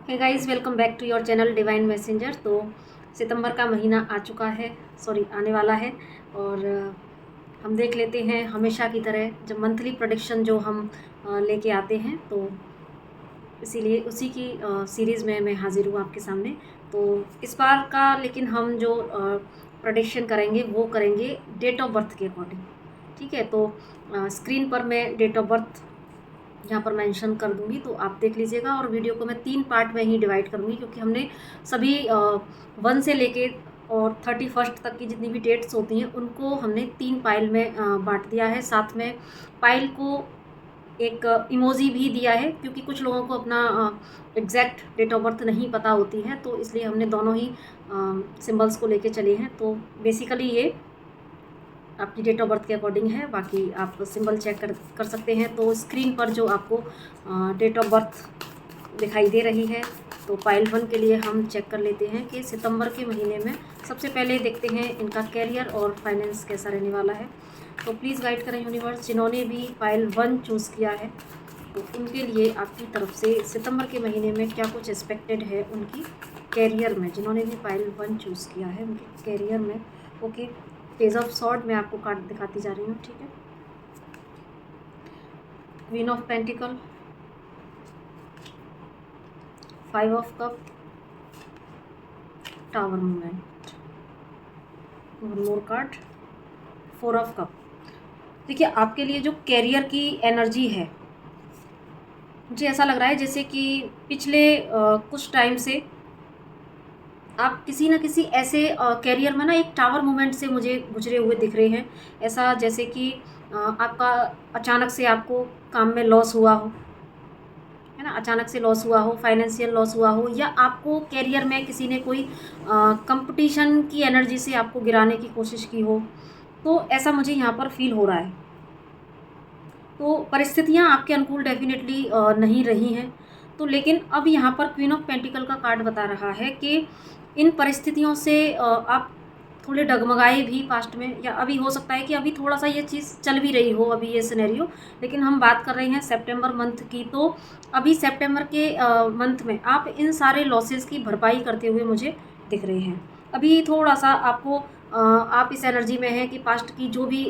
Hey guys, welcome back to your channel divine messenger. तो सितंबर का महीना आ चुका है, आने वाला है। और हम देख लेते हैं हमेशा की तरह जब मंथली प्रेडिक्शन जो हम लेके आते हैं, तो इसीलिए उसी की सीरीज़ में मैं हाजिर हूँ आपके सामने। तो इस बार का लेकिन हम जो प्रेडिक्शन करेंगे वो करेंगे डेट ऑफ बर्थ के अकॉर्डिंग। ठीक है, तो स्क्रीन पर मैं डेट ऑफ बर्थ यहाँ पर मेंशन कर दूंगी, तो आप देख लीजिएगा। और वीडियो को मैं 3 पार्ट में ही डिवाइड करूँगी, क्योंकि हमने सभी 1 से लेके और 31 तक की जितनी भी डेट्स होती हैं उनको हमने 3 पाइल में बांट दिया है। साथ में पाइल को एक इमोजी भी दिया है, क्योंकि कुछ लोगों को अपना एग्जैक्ट डेट ऑफ बर्थ नहीं पता होती है, तो इसलिए हमने दोनों ही सिंबल्स को लेके चले हैं। तो बेसिकली ये आपकी डेट ऑफ बर्थ के अकॉर्डिंग है, बाकी आप सिंबल चेक कर सकते हैं। तो स्क्रीन पर जो आपको डेट ऑफ बर्थ दिखाई दे रही है, तो पाइल 1 के लिए हम चेक कर लेते हैं कि सितंबर के महीने में सबसे पहले देखते हैं इनका कैरियर और फाइनेंस कैसा रहने वाला है। तो प्लीज़ गाइड करें यूनिवर्स, जिन्होंने भी पाइल 1 चूज़ किया है तो उनके लिए आपकी तरफ से सितंबर के महीने में क्या कुछ एक्सपेक्टेड है उनकी कैरियर में। जिन्होंने भी पाइल 1 चूज़ किया है उनके कैरियर में। ओके, पेज ऑफ सॉर्ड में आपको कार्ड दिखाती जा रही हूँ। ठीक है, queen of pentacle, 5 of cup, tower movement, one more card, 4 of cup. देखिए, आपके लिए जो कैरियर की एनर्जी है, मुझे ऐसा लग रहा है जैसे कि पिछले कुछ टाइम से आप किसी न किसी ऐसे कैरियर में ना एक टावर मूवमेंट से मुझे गुजरे हुए दिख रहे हैं। ऐसा जैसे कि आपका अचानक से आपको काम में लॉस हुआ हो, है ना, अचानक से लॉस हुआ हो, फाइनेंशियल लॉस हुआ हो, या आपको कैरियर में किसी ने कोई कंपटीशन की एनर्जी से आपको गिराने की कोशिश की हो। तो ऐसा मुझे यहाँ पर फील हो रहा है। तो परिस्थितियाँ आपके अनुकूल डेफिनेटली नहीं रही हैं। तो लेकिन अब यहाँ पर क्वीन ऑफ पेंटिकल का कार्ड बता रहा है कि इन परिस्थितियों से आप थोड़े डगमगाए भी पास्ट में, या अभी हो सकता है कि अभी थोड़ा सा ये चीज़ चल भी रही हो अभी ये सिनेरियो। लेकिन हम बात कर रहे हैं सितंबर मंथ की, तो अभी सितंबर के मंथ में आप इन सारे लॉसेस की भरपाई करते हुए मुझे दिख रहे हैं। अभी थोड़ा सा आपको आप इस एनर्जी में हैं कि पास्ट की जो भी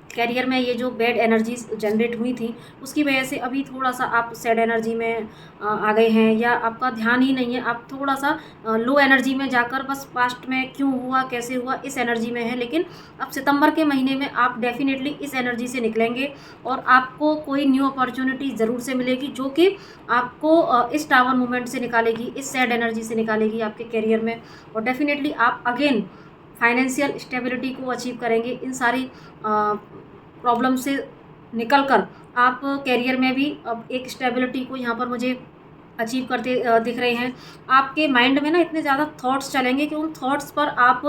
कैरियर में ये जो बैड एनर्जीज जनरेट हुई थी उसकी वजह से अभी थोड़ा सा आप सैड एनर्जी में आ गए हैं, या आपका ध्यान ही नहीं है, आप थोड़ा सा लो एनर्जी में जाकर बस पास्ट में क्यों हुआ कैसे हुआ इस एनर्जी में है। लेकिन अब सितंबर के महीने में आप डेफिनेटली इस एनर्जी से निकलेंगे और आपको कोई न्यू अपॉर्चुनिटी ज़रूर से मिलेगी, जो कि आपको इस टावर मूवमेंट से निकालेगी, इस सैड एनर्जी से निकालेगी आपके कैरियर में। और डेफिनेटली आप अगेन फाइनेंशियल स्टेबिलिटी को अचीव करेंगे। इन सारी प्रॉब्लम से निकलकर आप कैरियर में भी अब एक स्टेबिलिटी को यहाँ पर मुझे अचीव करते दिख रहे हैं। आपके माइंड में ना इतने ज़्यादा थॉट्स चलेंगे कि उन थॉट्स पर आप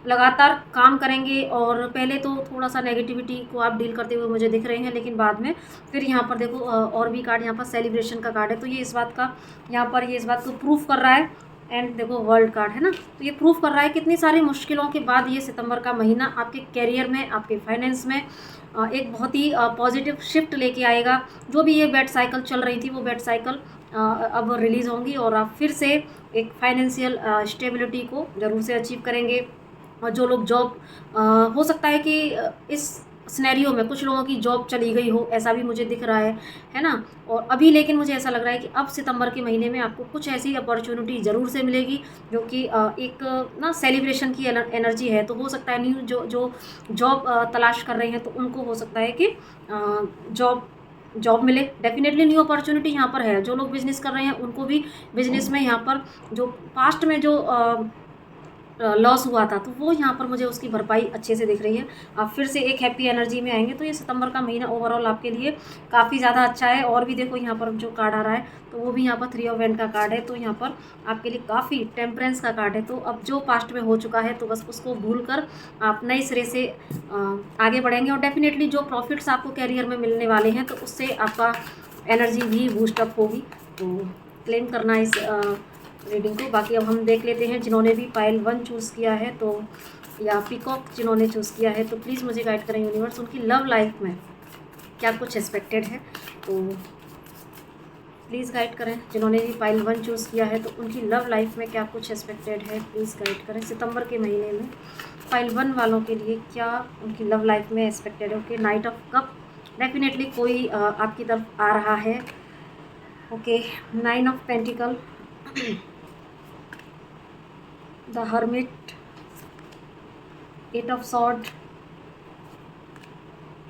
लगातार काम करेंगे। और पहले तो थोड़ा सा नेगेटिविटी को आप डील करते हुए मुझे दिख रहे हैं, लेकिन बाद में फिर यहाँ पर देखो और भी कार्ड, यहाँ पर सेलिब्रेशन का कार्ड है, तो ये इस बात का यहाँ पर ये इस बात को प्रूफ कर रहा है। एंड देखो वर्ल्ड कार्ड है ना, तो ये प्रूफ कर रहा है कितनी सारी मुश्किलों के बाद ये सितंबर का महीना आपके कैरियर में, आपके फाइनेंस में एक बहुत ही पॉजिटिव शिफ्ट लेके आएगा। जो भी ये बैड साइकिल चल रही थी वो बैड साइकिल अब रिलीज़ होंगी और आप फिर से एक फाइनेंशियल स्टेबिलिटी को ज़रूर से अचीव करेंगे। और जो लोग जॉब, हो सकता है कि इस सिनेरियो में कुछ लोगों की जॉब चली गई हो, ऐसा भी मुझे दिख रहा है ना। और अभी लेकिन मुझे ऐसा लग रहा है कि अब सितंबर के महीने में आपको कुछ ऐसी अपॉर्चुनिटी ज़रूर से मिलेगी जो कि एक ना सेलिब्रेशन की एनर्जी है। तो हो सकता है न्यू जो जॉब तलाश कर रहे हैं तो उनको हो सकता है कि जॉब मिले। डेफिनेटली न्यू अपॉर्चुनिटी यहाँ पर है। जो लोग बिजनेस कर रहे हैं उनको भी बिजनेस में यहाँ पर जो पास्ट में जो लॉस हुआ था तो वो यहाँ पर मुझे उसकी भरपाई अच्छे से दिख रही है। आप फिर से एक हैप्पी एनर्जी में आएंगे। तो ये सितंबर का महीना ओवरऑल आपके लिए काफ़ी ज़्यादा अच्छा है। और भी देखो यहाँ पर जो कार्ड आ रहा है तो वो भी यहाँ पर 3 ऑफ वैंड का कार्ड है, तो यहाँ पर आपके लिए काफ़ी टेम्परेंस का कार्ड है। तो अब जो पास्ट में हो चुका है तो बस उसको भूल कर आप नए सिरे से आगे बढ़ेंगे। और डेफिनेटली जो प्रॉफिट्स आपको कैरियर में मिलने वाले हैं तो उससे आपका एनर्जी भी बूस्टअप होगी। तो क्लेम करना इस रीडिंग को। बाकी अब हम देख लेते हैं जिन्होंने भी पाइल 1 चूज़ किया है, तो या पीकॉक जिन्होंने चूज़ किया है, तो प्लीज़ मुझे गाइड करें यूनिवर्स, उनकी लव लाइफ में क्या कुछ एक्सपेक्टेड है। तो प्लीज़ गाइड करें। जिन्होंने भी पाइल 1 चूज़ किया है तो उनकी लव लाइफ में क्या कुछ एक्सपेक्टेड है, प्लीज़ गाइड करें। सितंबर के महीने में पाइल 1 वालों के लिए क्या उनकी लव लाइफ में एक्सपेक्टेड है। Okay, night of cup, definitely कोई आपकी तरफ आ रहा है। Okay, 9 of pentacle, the hermit, 8 of sword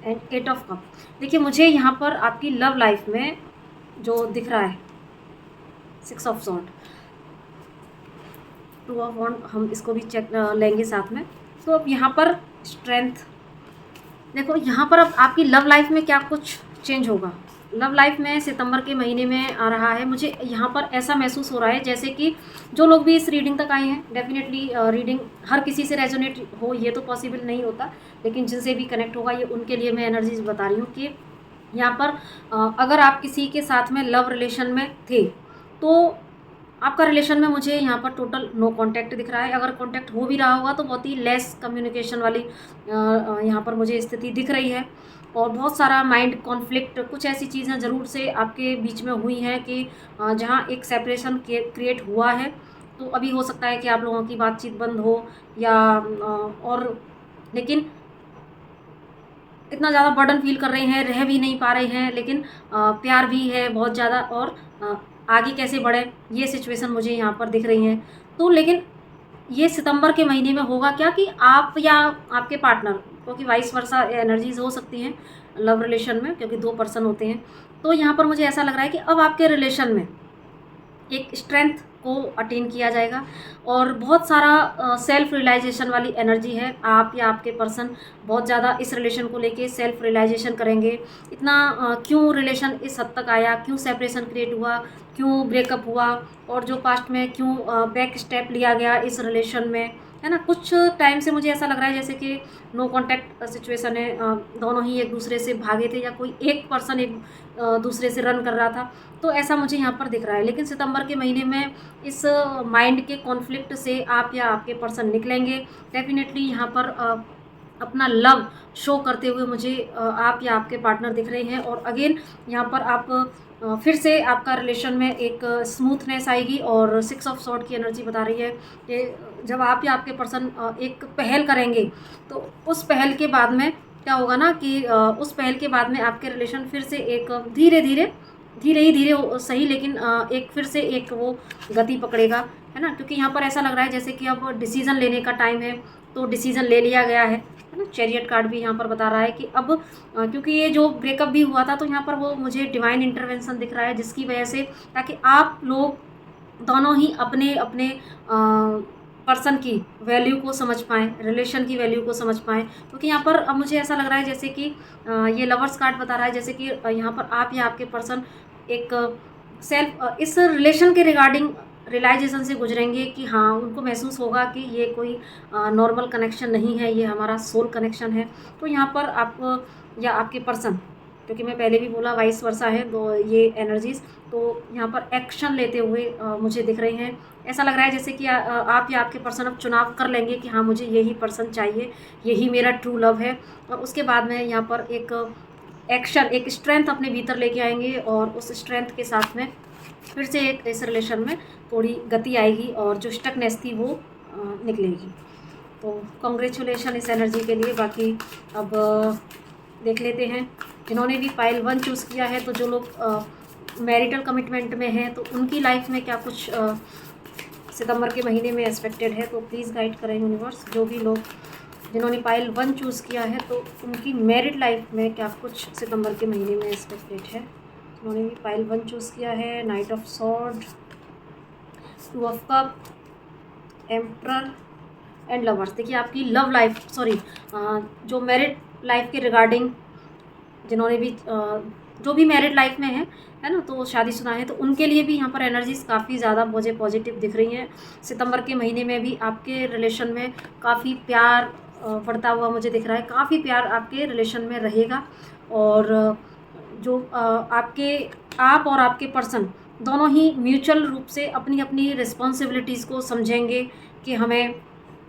and 8 of cup. देखिए मुझे यहाँ पर आपकी लव लाइफ में जो दिख रहा है 6 ऑफ सॉर्ड, 2 ऑफ वॉन्ड, हम इसको भी चेक लेंगे साथ में। तो अब यहाँ पर स्ट्रेंथ, देखो यहाँ पर अब आपकी लव लाइफ में क्या कुछ चेंज होगा। लव लाइफ में सितंबर के महीने में आ रहा है, मुझे यहाँ पर ऐसा महसूस हो रहा है जैसे कि जो लोग भी इस रीडिंग तक आए हैं, डेफिनेटली रीडिंग हर किसी से रेजोनेट हो ये तो पॉसिबल नहीं होता, लेकिन जिनसे भी कनेक्ट होगा ये उनके लिए मैं एनर्जीज बता रही हूँ कि यहाँ पर अगर आप किसी के साथ में लव रिलेशन में थे तो आपका रिलेशन में मुझे यहाँ पर टोटल नो कांटेक्ट दिख रहा है। अगर कांटेक्ट हो भी रहा होगा तो बहुत ही लेस कम्युनिकेशन वाली यहाँ पर मुझे स्थिति दिख रही है। और बहुत सारा माइंड कॉन्फ्लिक्ट, कुछ ऐसी चीज़ें ज़रूर से आपके बीच में हुई हैं कि जहाँ एक सेपरेशन क्रिएट हुआ है। तो अभी हो सकता है कि आप लोगों की बातचीत बंद हो या और लेकिन इतना ज़्यादा बर्डन फील कर रहे हैं, रह भी नहीं पा रहे हैं, लेकिन प्यार भी है बहुत ज़्यादा और आगे कैसे बढ़े ये सिचुएशन मुझे यहाँ पर दिख रही है। तो लेकिन ये सितंबर के महीने में होगा क्या कि आप या आपके पार्टनर, क्योंकि वाइस वर्सा एनर्जीज हो सकती हैं लव रिलेशन में, क्योंकि 2 पर्सन होते हैं। तो यहाँ पर मुझे ऐसा लग रहा है कि अब आपके रिलेशन में एक स्ट्रेंथ को अटेन किया जाएगा और बहुत सारा सेल्फ रियलाइजेशन वाली एनर्जी है। आप या आपके पर्सन बहुत ज़्यादा इस रिलेशन को लेके सेल्फ रियलाइजेशन करेंगे। इतना क्यों रिलेशन इस हद तक आया, क्यों सेपरेशन क्रिएट हुआ, क्यों ब्रेकअप हुआ और जो पास्ट में क्यों बैक स्टेप लिया गया इस रिलेशन में, है ना। कुछ टाइम से मुझे ऐसा लग रहा है जैसे कि नो कांटेक्ट सिचुएशन है, दोनों ही एक दूसरे से भागे थे या कोई एक पर्सन एक दूसरे से रन कर रहा था। तो ऐसा मुझे यहाँ पर दिख रहा है। लेकिन सितंबर के महीने में इस माइंड के कॉन्फ्लिक्ट से आप या आपके पर्सन निकलेंगे। डेफिनेटली यहाँ पर अपना लव शो करते हुए मुझे आप या आपके पार्टनर दिख रहे हैं। और अगेन यहाँ पर आप फिर से आपका रिलेशन में एक स्मूथनेस आएगी। और 6 ऑफ सॉर्ड की एनर्जी बता रही है कि जब आप या आपके पर्सन एक पहल करेंगे तो उस पहल के बाद में क्या होगा ना कि उस पहल के बाद में आपके रिलेशन फिर से एक धीरे धीरे सही, लेकिन एक फिर से एक वो गति पकड़ेगा, है ना। क्योंकि यहाँ पर ऐसा लग रहा है जैसे कि अब डिसीज़न लेने का टाइम है, तो डिसीज़न ले लिया गया है ना। चैरियट कार्ड भी यहाँ पर बता रहा है कि अब क्योंकि ये जो ब्रेकअप भी हुआ था तो यहाँ पर वो मुझे डिवाइन इंटरवेंशन दिख रहा है, जिसकी वजह से ताकि आप लोग दोनों ही अपने अपने पर्सन की वैल्यू को समझ पाएँ, रिलेशन की वैल्यू को समझ पाएँ। क्योंकि यहाँ पर अब मुझे ऐसा लग रहा है जैसे कि ये लवर्स कार्ड बता रहा है जैसे कि यहाँ पर आप या आपके पर्सन एक सेल्फ इस रिलेशन के रिगार्डिंग रियलाइजेशन से गुजरेंगे कि हाँ, उनको महसूस होगा कि ये कोई नॉर्मल कनेक्शन नहीं है, ये हमारा सोल कनेक्शन है। तो यहाँ पर आप या आपके पर्सन, क्योंकि मैं पहले भी बोला वाइस वर्सा है तो ये एनर्जीज, तो यहाँ पर एक्शन लेते हुए मुझे दिख रहे हैं। ऐसा लग रहा है जैसे कि आप या आपके पर्सन अब चुनाव कर लेंगे कि हाँ, मुझे यही पर्सन चाहिए, यही मेरा ट्रू लव है। और उसके बाद में यहाँ पर एक एक्शन, एक स्ट्रेंथ अपने भीतर लेके आएंगे और उस स्ट्रेंथ के साथ में फिर से एक इस रिलेशन में थोड़ी गति आएगी और जो स्टकनेस थी वो निकलेगी। तो कॉन्ग्रेचुलेशन इस एनर्जी के लिए। बाकी अब देख लेते हैं जिन्होंने भी पाइल 1 चूज़ किया है, तो जो लोग मैरिटल कमिटमेंट में हैं तो उनकी लाइफ में क्या कुछ सितंबर के महीने में एक्सपेक्टेड है। तो प्लीज़ गाइड करें यूनिवर्स। जो भी लोग जिन्होंने पाइल 1 चूज़ किया है तो उनकी मैरिड लाइफ में क्या कुछ सितंबर के महीने में एक्सपेक्टेड है। उन्होंने भी पाइल 1 चूज़ किया है, night of sword, 2 of cup, emperor and lovers. देखिए आपकी लव लाइफ, सॉरी जो मैरिड लाइफ के रिगार्डिंग जिन्होंने भी जो भी मैरिड लाइफ में है ना, तो शादीशुदा है, तो उनके लिए भी यहाँ पर एनर्जीज काफ़ी ज़्यादा मुझे पॉजिटिव दिख रही हैं। सितंबर के महीने में भी आपके रिलेशन में काफ़ी प्यार बढ़ता हुआ मुझे दिख रहा है, काफ़ी प्यार आपके रिलेशन में रहेगा। और जो आप और आपके पर्सन दोनों ही म्यूचुअल रूप से अपनी अपनी रिस्पॉन्सिबिलिटीज़ को समझेंगे कि हमें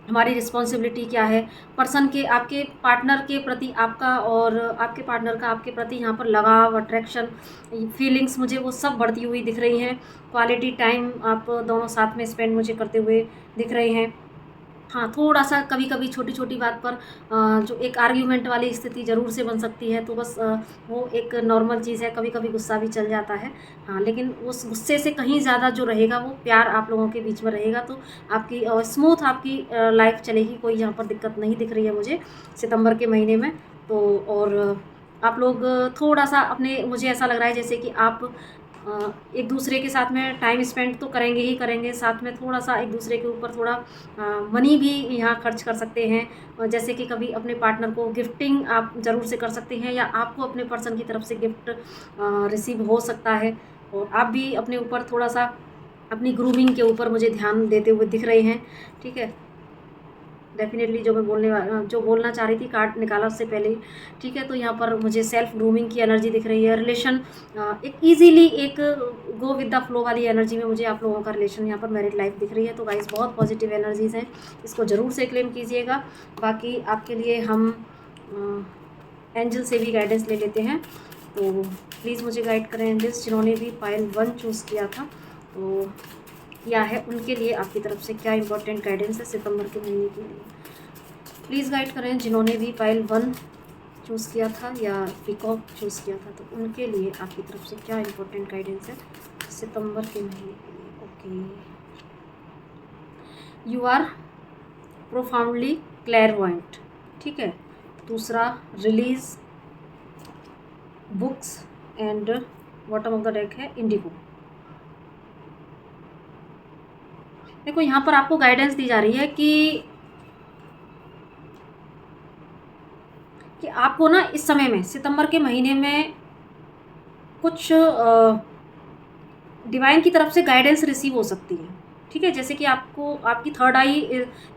हमारी रिस्पॉन्सिबिलिटी क्या है, पर्सन के आपके पार्टनर के प्रति आपका और आपके पार्टनर का आपके प्रति यहाँ पर लगाव, अट्रैक्शन, फीलिंग्स मुझे वो सब बढ़ती हुई दिख रही हैं। क्वालिटी टाइम आप दोनों साथ में स्पेंड मुझे करते हुए दिख रहे हैं। हाँ, थोड़ा-सा कभी-कभी छोटी-छोटी बात पर जो एक आर्ग्यूमेंट वाली स्थिति ज़रूर से बन सकती है, तो बस वो एक नॉर्मल चीज़ है, कभी-कभी गुस्सा भी चल जाता है। हाँ, लेकिन उस गुस्से से कहीं ज़्यादा जो रहेगा वो प्यार आप लोगों के बीच में रहेगा, तो आपकी स्मूथ आपकी लाइफ़ चलेगी, कोई यहाँ पर दिक्कत नहीं दिख रही है मुझे सितंबर के महीने में। तो और आप लोग थोड़ा-सा अपने, मुझे ऐसा लग रहा है जैसे कि आप एक दूसरे के साथ में टाइम स्पेंड तो करेंगे ही करेंगे, साथ में थोड़ा-सा एक दूसरे के ऊपर थोड़ा मनी भी यहाँ खर्च कर सकते हैं। जैसे कि कभी अपने पार्टनर को गिफ्टिंग आप ज़रूर से कर सकते हैं, या आपको अपने पर्सन की तरफ से गिफ्ट रिसीव हो सकता है। और आप भी अपने ऊपर थोड़ा-सा अपनी ग्रूमिंग के ऊपर मुझे ध्यान देते हुए दिख रहे हैं, ठीक है। डेफ़िनेटली जो बोलना चाह रही थी, कार्ड निकाला उससे पहले ही, ठीक है। तो यहाँ पर मुझे सेल्फ ग्रूमिंग की एनर्जी दिख रही है। रिलेशन एक ईज़िली एक गो विद द फ्लो वाली एनर्जी में मुझे आप लोगों का रिलेशन, यहाँ पर मैरिड लाइफ दिख रही है। तो गाइस बहुत पॉजिटिव एनर्जीज़ हैं, इसको ज़रूर से क्लेम कीजिएगा। बाकी आपके लिए हम एंजल से भी गाइडेंस ले लेते हैं, तो प्लीज़ मुझे गाइड करें एंजल्स, जिन्होंने भी पाइल 1 चूज़ किया था, तो किया है, उनके लिए आपकी तरफ से क्या इंपॉर्टेंट गाइडेंस है सितंबर के महीने के लिए। प्लीज़ गाइड करें जिन्होंने भी पाइल 1 चूज़ किया था या पीकॉक चूज़ किया था, तो उनके लिए आपकी तरफ से क्या इंपॉर्टेंट गाइडेंस है सितंबर के महीने के लिए। ओके, यू आर प्रोफाउंडली क्लेयरवॉइंट, ठीक है। दूसरा, release books and bottom of the deck है इंडिगो। देखो यहाँ पर आपको गाइडेंस दी जा रही है कि आपको ना इस समय में सितंबर के महीने में कुछ डिवाइन की तरफ से गाइडेंस रिसीव हो सकती है, ठीक है। जैसे कि आपको आपकी थर्ड आई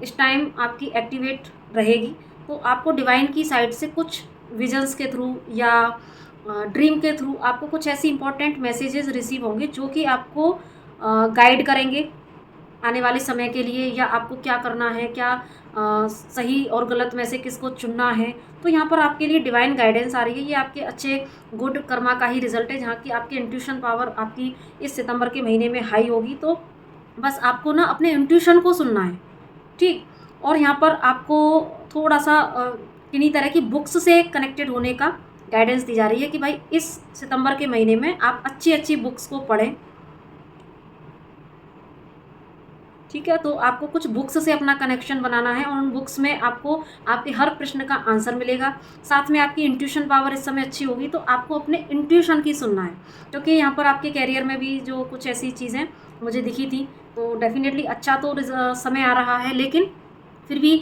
इस टाइम आपकी एक्टिवेट रहेगी, तो आपको डिवाइन की साइड से कुछ विजन्स के थ्रू या ड्रीम के थ्रू आपको कुछ ऐसी इंपॉर्टेंट मैसेजेस रिसीव होंगे जो कि आपको गाइड करेंगे आने वाले समय के लिए, या आपको क्या करना है, क्या सही और गलत में से किसको चुनना है। तो यहाँ पर आपके लिए डिवाइन गाइडेंस आ रही है। ये आपके अच्छे गुड कर्मा का ही रिजल्ट है, जहाँ की आपकी इंट्यूशन पावर आपकी इस सितंबर के महीने में हाई होगी। तो बस आपको ना अपने इंट्यूशन को सुनना है, ठीक। और यहाँ पर आपको थोड़ा सा किन्हीं तरह की बुक्स से कनेक्टेड होने का गाइडेंस दी जा रही है कि भाई इस सितंबर के महीने में आप अच्छी अच्छी बुक्स को पढ़ें, ठीक है। तो आपको कुछ बुक्स से अपना कनेक्शन बनाना है, और उन बुक्स में आपको आपके हर प्रश्न का आंसर मिलेगा। साथ में आपकी इंट्यूशन पावर इस समय अच्छी होगी, तो आपको अपने इंट्यूशन की सुनना है, क्योंकि यहाँ पर आपके कैरियर में भी जो कुछ ऐसी चीज़ें मुझे दिखी थी, तो डेफिनेटली अच्छा तो समय आ रहा है, लेकिन फिर भी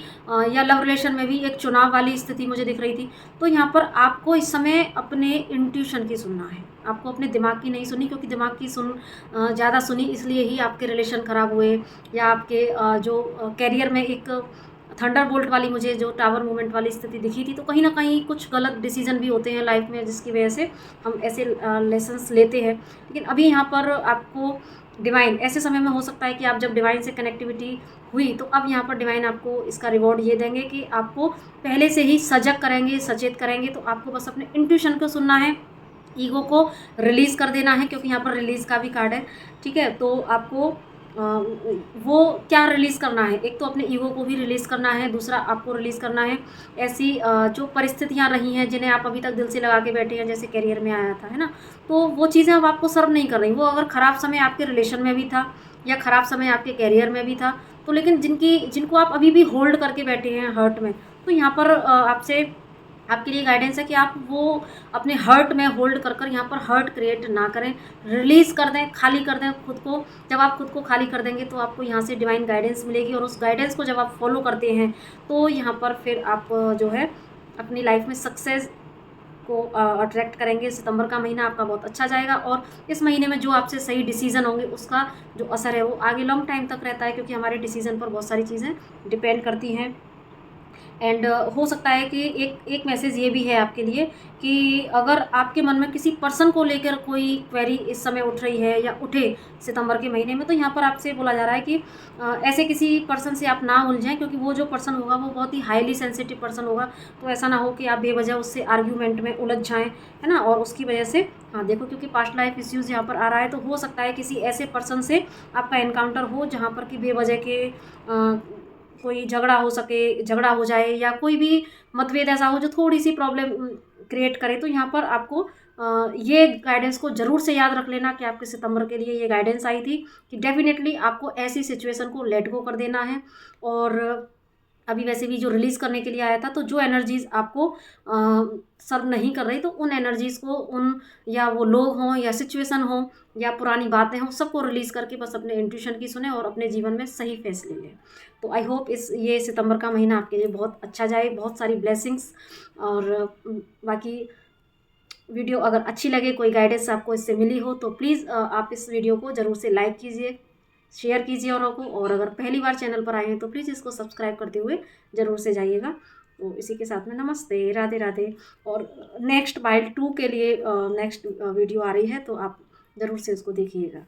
या लव रिलेशन में भी एक चुनाव वाली स्थिति मुझे दिख रही थी। तो यहाँ पर आपको इस समय अपने इंट्यूशन की सुनना है, आपको अपने दिमाग की नहीं सुनी, क्योंकि दिमाग की ज़्यादा सुनी इसलिए ही आपके रिलेशन ख़राब हुए, या आपके जो कैरियर में एक थंडरबोल्ट वाली मुझे जो टावर मूवमेंट वाली स्थिति दिखी थी। तो कहीं ना कहीं कुछ गलत डिसीजन भी होते हैं लाइफ में, जिसकी वजह से हम ऐसे लेसन्स लेते हैं। लेकिन अभी यहाँ पर आपको डिवाइन ऐसे समय में हो सकता है कि आप जब डिवाइन से कनेक्टिविटी हुई, तो अब यहाँ पर डिवाइन आपको इसका रिवॉर्ड ये देंगे कि आपको पहले से ही सजग करेंगे, सचेत करेंगे। तो आपको बस अपने इंट्यूशन को सुनना है, ईगो को रिलीज़ कर देना है, क्योंकि यहाँ पर रिलीज़ का भी कार्ड है, ठीक है। तो आपको वो क्या रिलीज़ करना है, एक तो अपने ईगो को भी रिलीज़ करना है, दूसरा आपको रिलीज़ करना है ऐसी जो परिस्थितियाँ रही हैं जिन्हें आप अभी तक दिल से लगा के बैठे हैं, जैसे करियर में आया था, है ना। तो वो चीज़ें अब आपको सर्व नहीं कर रही। वो अगर ख़राब समय आपके रिलेशन में भी था या ख़राब समय आपके करियर में भी था, तो लेकिन जिनको आप अभी भी होल्ड करके बैठे हैं हर्ट में, तो यहाँ पर आपके लिए गाइडेंस है कि आप वो अपने हर्ट में होल्ड कर कर यहाँ पर हर्ट क्रिएट ना करें, रिलीज़ कर दें, खाली कर दें खुद को। जब आप खुद को खाली कर देंगे तो आपको यहाँ से डिवाइन गाइडेंस मिलेगी, और उस गाइडेंस को जब आप फॉलो करते हैं तो यहाँ पर फिर आप जो है अपनी लाइफ में सक्सेस को अट्रैक्ट करेंगे। सितंबर का महीना आपका बहुत अच्छा जाएगा, और इस महीने में जो आपसे सही डिसीज़न होंगे उसका जो असर है वो आगे लॉन्ग टाइम तक रहता है, क्योंकि हमारे डिसीज़न पर बहुत सारी चीज़ें डिपेंड करती हैं। एंड हो सकता है कि एक मैसेज ये भी है आपके लिए कि अगर आपके मन में किसी पर्सन को लेकर कोई क्वेरी इस समय उठ रही है या उठे सितंबर के महीने में, तो यहाँ पर आपसे बोला जा रहा है कि ऐसे किसी पर्सन से आप ना उलझें, क्योंकि वो जो पर्सन होगा वो बहुत ही हाईली सेंसिटिव पर्सन होगा। तो ऐसा ना हो कि आप बेवजह उससे आर्ग्यूमेंट में उलझ जाएँ, है ना, और उसकी वजह से हाँ देखो, क्योंकि पास्ट लाइफ इश्यूज़ यहाँ पर आ रहा है, तो हो सकता है किसी ऐसे पर्सन से आपका एनकाउंटर हो जहाँ पर कि बेवजह के कोई झगड़ा हो जाए या कोई भी मतभेद ऐसा हो जो थोड़ी सी प्रॉब्लम क्रिएट करे। तो यहाँ पर आपको ये गाइडेंस को ज़रूर से याद रख लेना कि आपके सितंबर के लिए ये गाइडेंस आई थी कि डेफिनेटली आपको ऐसी सिचुएशन को लेट गो कर देना है। और अभी वैसे भी जो रिलीज़ करने के लिए आया था, तो जो एनर्जीज़ आपको सर्व नहीं कर रही, तो उन एनर्जीज़ को, उन या वो लोग हों या सिचुएशन हो या पुरानी बातें हों, सबको रिलीज़ करके बस अपने इंट्यूशन की सुने और अपने जीवन में सही फैसले लें। तो आई होप ये सितंबर का महीना आपके लिए बहुत अच्छा जाए, बहुत सारी ब्लेसिंग्स। और बाकी वीडियो अगर अच्छी लगे, कोई गाइडेंस आपको इससे मिली हो, तो प्लीज़ आप इस वीडियो को ज़रूर से लाइक कीजिए, शेयर कीजिए औरों को। और अगर पहली बार चैनल पर आए हैं तो प्लीज़ इसको सब्सक्राइब करते हुए ज़रूर से जाइएगा। तो इसी के साथ में नमस्ते, राधे राधे। और नेक्स्ट पार्ट 2 के लिए नेक्स्ट वीडियो आ रही है, तो आप ज़रूर से उसको देखिएगा।